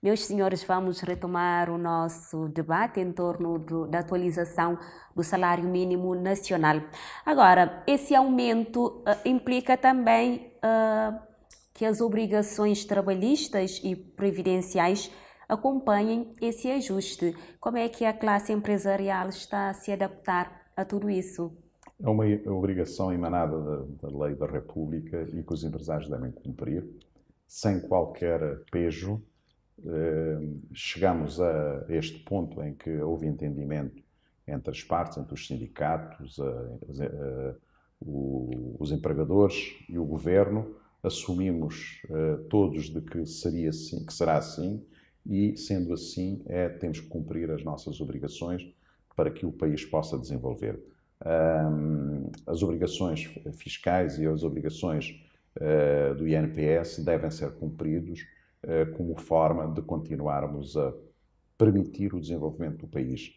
Meus senhores, vamos retomar o nosso debate em torno da atualização do salário mínimo nacional. Agora, esse aumento implica também que as obrigações trabalhistas e previdenciais acompanhem esse ajuste. Como é que a classe empresarial está a se adaptar a tudo isso? É uma obrigação emanada da Lei da República e que os empresários devem cumprir, sem qualquer pejo. Chegamos a este ponto em que houve entendimento entre as partes, entre os sindicatos, os empregadores e o governo. Assumimos todos de que seria assim, que será assim, e sendo assim, temos que cumprir as nossas obrigações para que o país possa desenvolver. As obrigações fiscais e as obrigações do INPS devem ser cumpridos como forma de continuarmos a permitir o desenvolvimento do país.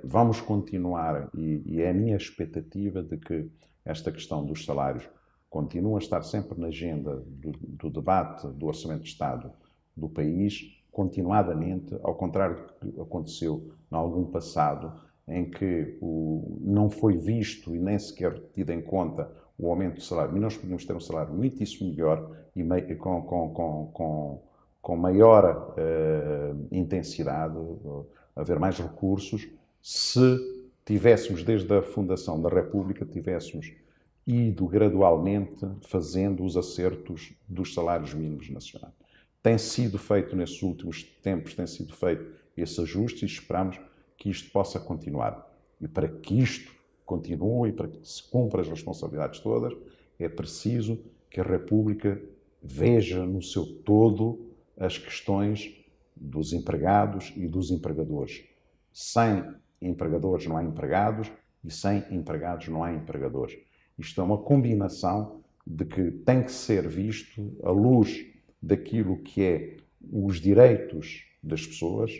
Vamos continuar, e é a minha expectativa de que esta questão dos salários continue a estar sempre na agenda do debate do Orçamento de Estado do país, continuadamente, ao contrário do que aconteceu em algum passado, em que não foi visto e nem sequer tido em conta o aumento do salário. E nós podíamos ter um salário muitíssimo melhor e com maior intensidade, haver mais recursos, se tivéssemos, desde a fundação da República, tivéssemos ido gradualmente fazendo os acertos dos salários mínimos nacionais. Tem sido feito, nesses últimos tempos, tem sido feito esse ajuste e esperamos que isto possa continuar. E para que isto continue, para que se cumpra as responsabilidades todas, é preciso que a República veja no seu todo as questões dos empregados e dos empregadores. Sem empregadores não há empregados e sem empregados não há empregadores. Isto é uma combinação de que tem que ser visto à luz daquilo que é os direitos das pessoas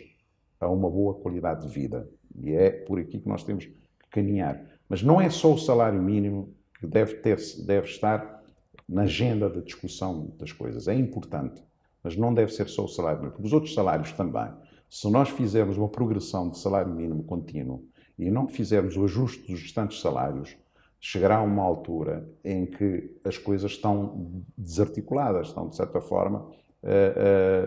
a uma boa qualidade de vida. E é por aqui que nós temos que caminhar. Mas não é só o salário mínimo que deve estar na agenda da discussão das coisas. É importante, mas não deve ser só o salário mínimo, porque os outros salários também. Se nós fizermos uma progressão de salário mínimo contínuo e não fizermos o ajuste dos restantes salários, chegará a uma altura em que as coisas estão desarticuladas, estão, de certa forma,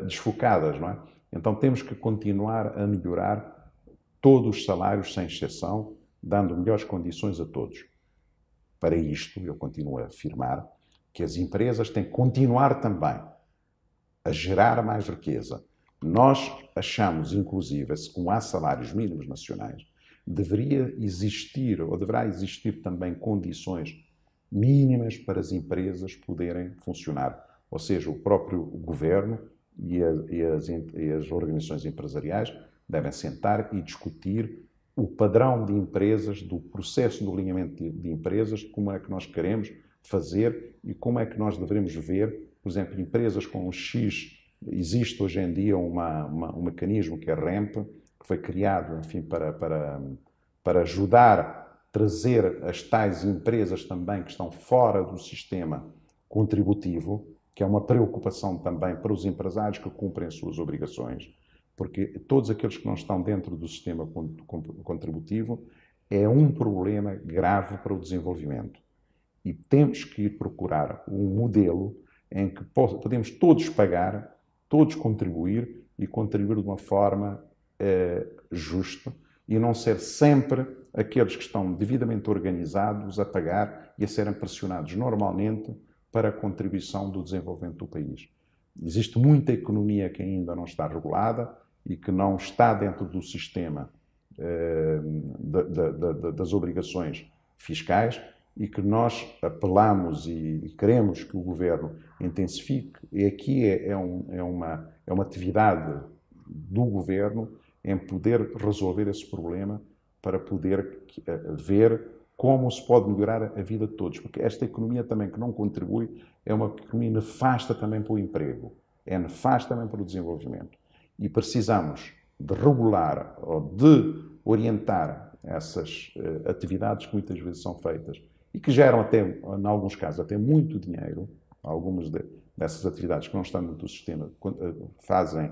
desfocadas, não é? Então temos que continuar a melhorar todos os salários, sem exceção, dando melhores condições a todos. Para isto, eu continuo a afirmar que as empresas têm que continuar também a gerar mais riqueza. Nós achamos, inclusive, se como há salários mínimos nacionais, deveria existir, ou deverá existir também condições mínimas para as empresas poderem funcionar. Ou seja, o próprio governo e as organizações empresariais devem sentar e discutir o padrão de empresas, do processo de alinhamento de empresas, como é que nós queremos fazer e como é que nós devemos ver, por exemplo, empresas com um X. Existe hoje em dia um mecanismo que é REMP, que foi criado, enfim, para ajudar a trazer as tais empresas também que estão fora do sistema contributivo, que é uma preocupação também para os empresários que cumprem as suas obrigações, porque todos aqueles que não estão dentro do sistema contributivo é um problema grave para o desenvolvimento. E temos que ir procurar um modelo em que podemos todos pagar, todos contribuir e contribuir de uma forma justa e não ser sempre aqueles que estão devidamente organizados a pagar e a serem pressionados normalmente para a contribuição do desenvolvimento do país. Existe muita economia que ainda não está regulada e que não está dentro do sistema das obrigações fiscais e que nós apelamos e queremos que o governo intensifique. E aqui é uma atividade do governo em poder resolver esse problema para poder ver como se pode melhorar a vida de todos. Porque esta economia também que não contribui é uma economia nefasta também para o emprego, é nefasta também para o desenvolvimento. E precisamos de regular ou de orientar essas atividades que muitas vezes são feitas e que geram até, em alguns casos, até muito dinheiro. Algumas dessas atividades que não estão dentro do sistema fazem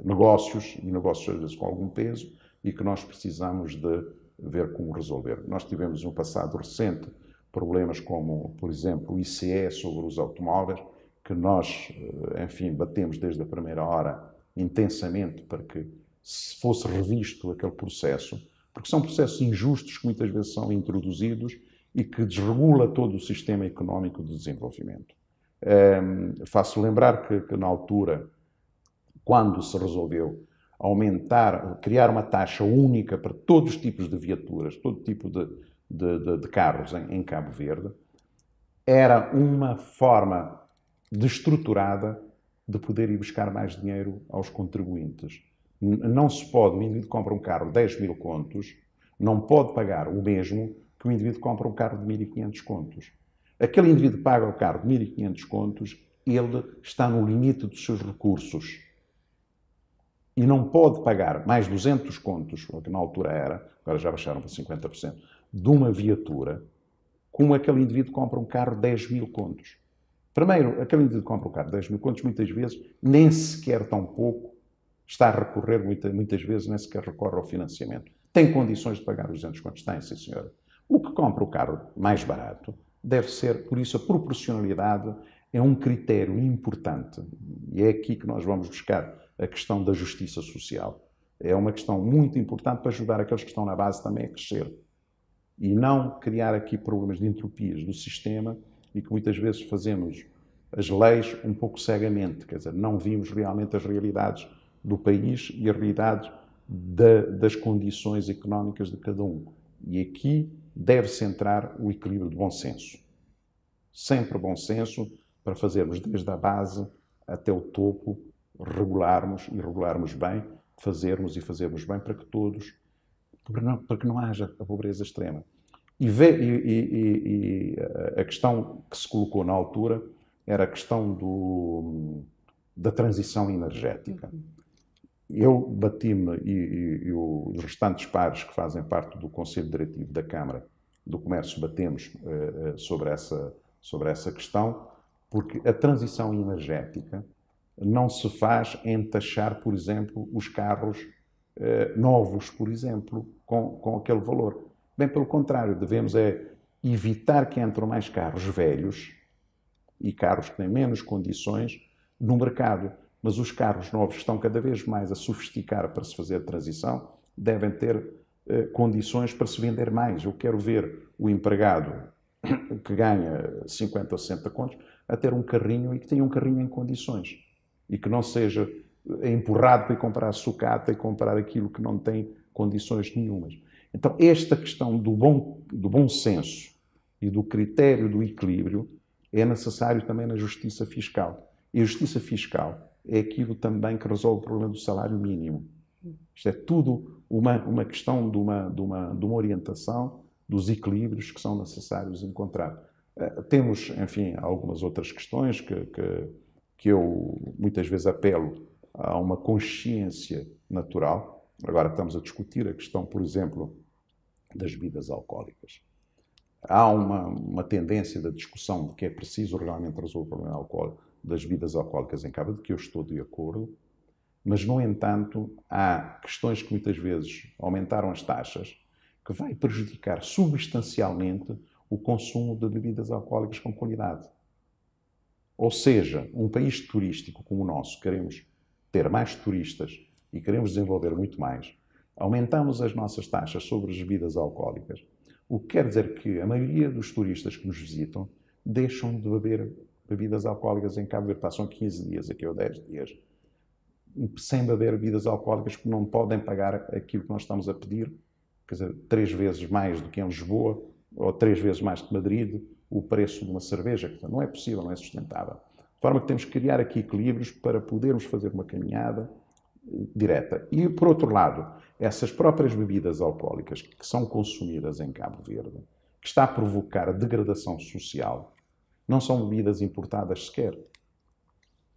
negócios, e negócios às vezes com algum peso, e que nós precisamos de ver como resolver. Nós tivemos no passado recente problemas como, por exemplo, o ICE sobre os automóveis, que nós, enfim, batemos desde a primeira hora intensamente para que se fosse revisto aquele processo, porque são processos injustos que muitas vezes são introduzidos e que desregula todo o sistema económico de desenvolvimento. Faço lembrar que na altura, quando se resolveu criar uma taxa única para todos os tipos de viaturas, todo tipo de carros em Cabo Verde, era uma forma destruturada de poder ir buscar mais dinheiro aos contribuintes. Não se pode, o indivíduo que compra um carro de 10 mil contos, não pode pagar o mesmo que o indivíduo que compra um carro de 1.500 contos. Aquele indivíduo que paga o carro de 1.500 contos, ele está no limite dos seus recursos. E não pode pagar mais 200 contos, o que na altura era, agora já baixaram para 50%, de uma viatura, como aquele indivíduo que compra um carro de 10 mil contos. Primeiro, aquele indivíduo que compra um carro de 10 mil contos, muitas vezes, nem sequer tão pouco, está a recorrer, muitas vezes, nem sequer recorre ao financiamento. Tem condições de pagar os 200 contos? Tem, sim, senhora. O que compra o carro mais barato deve ser, por isso, a proporcionalidade é um critério importante. E é aqui que nós vamos buscar a questão da justiça social. É uma questão muito importante para ajudar aqueles que estão na base também a crescer. E não criar aqui problemas de entropias do sistema e que muitas vezes fazemos as leis um pouco cegamente, quer dizer, não vimos realmente as realidades do país e as realidades das condições económicas de cada um. E aqui deve-se entrar o equilíbrio de bom senso. Sempre bom senso para fazermos desde a base até o topo, regularmos bem, fazermos bem para que todos, para que não haja a pobreza extrema. E a questão que se colocou na altura era a questão da transição energética. Eu bati-me e os restantes pares que fazem parte do Conselho Diretivo da Câmara do Comércio batemos sobre essa questão, porque a transição energética não se faz em taxar, por exemplo, os carros novos, por exemplo, com aquele valor. Bem pelo contrário, devemos evitar que entrem mais carros velhos e carros que têm menos condições no mercado. Mas os carros novos que estão cada vez mais a sofisticar para se fazer a transição devem ter condições para se vender mais. Eu quero ver o empregado que ganha 50 ou 60 contos a ter um carrinho e que tenha um carrinho em condições e que não seja empurrado para ir comprar sucata e comprar aquilo que não tem condições nenhumas. Então, esta questão do bom senso e do critério do equilíbrio é necessário também na justiça fiscal. E a justiça fiscal é aquilo também que resolve o problema do salário mínimo. Isto é tudo uma questão de uma orientação dos equilíbrios que são necessários encontrar. Temos, enfim, algumas outras questões que eu muitas vezes apelo a uma consciência natural. Agora estamos a discutir a questão, por exemplo, das bebidas alcoólicas. Há uma tendência da discussão de que é preciso realmente resolver o problema das bebidas alcoólicas em Cabo Verde, que eu estou de acordo, mas, no entanto, há questões que muitas vezes aumentaram as taxas, que vai prejudicar substancialmente o consumo de bebidas alcoólicas com qualidade. Ou seja, um país turístico como o nosso, queremos ter mais turistas e queremos desenvolver muito mais, aumentamos as nossas taxas sobre as bebidas alcoólicas, o que quer dizer que a maioria dos turistas que nos visitam deixam de beber bebidas alcoólicas em Cabo Verde, passam 15 dias aqui ou 10 dias, sem beber bebidas alcoólicas, porque não podem pagar aquilo que nós estamos a pedir, quer dizer, 3 vezes mais do que em Lisboa, ou 3 vezes mais que Madrid, o preço de uma cerveja. Dizer, não é possível, não é sustentável. De forma que temos que criar aqui equilíbrios para podermos fazer uma caminhada direta. E, por outro lado, essas próprias bebidas alcoólicas que são consumidas em Cabo Verde, que está a provocar a degradação social, não são bebidas importadas sequer.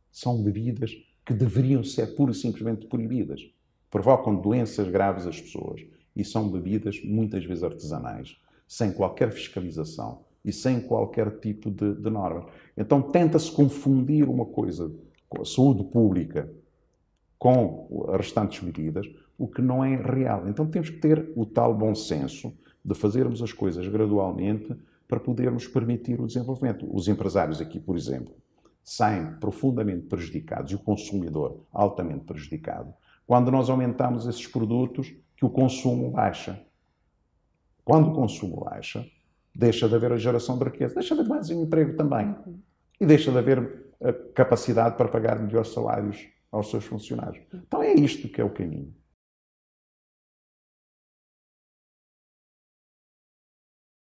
São bebidas que deveriam ser pura e simplesmente proibidas. Provocam doenças graves às pessoas. E são bebidas, muitas vezes artesanais, sem qualquer fiscalização e sem qualquer tipo de normas. Então tenta-se confundir uma coisa a saúde pública com as restantes medidas, o que não é real. Então temos que ter o tal bom senso de fazermos as coisas gradualmente para podermos permitir o desenvolvimento. Os empresários aqui, por exemplo, saem profundamente prejudicados e o consumidor altamente prejudicado quando nós aumentamos esses produtos que o consumo baixa. Quando o consumo baixa, deixa de haver a geração de riqueza, deixa de haver mais um emprego também. E deixa de haver a capacidade para pagar melhores salários aos seus funcionários. Então é isto que é o caminho.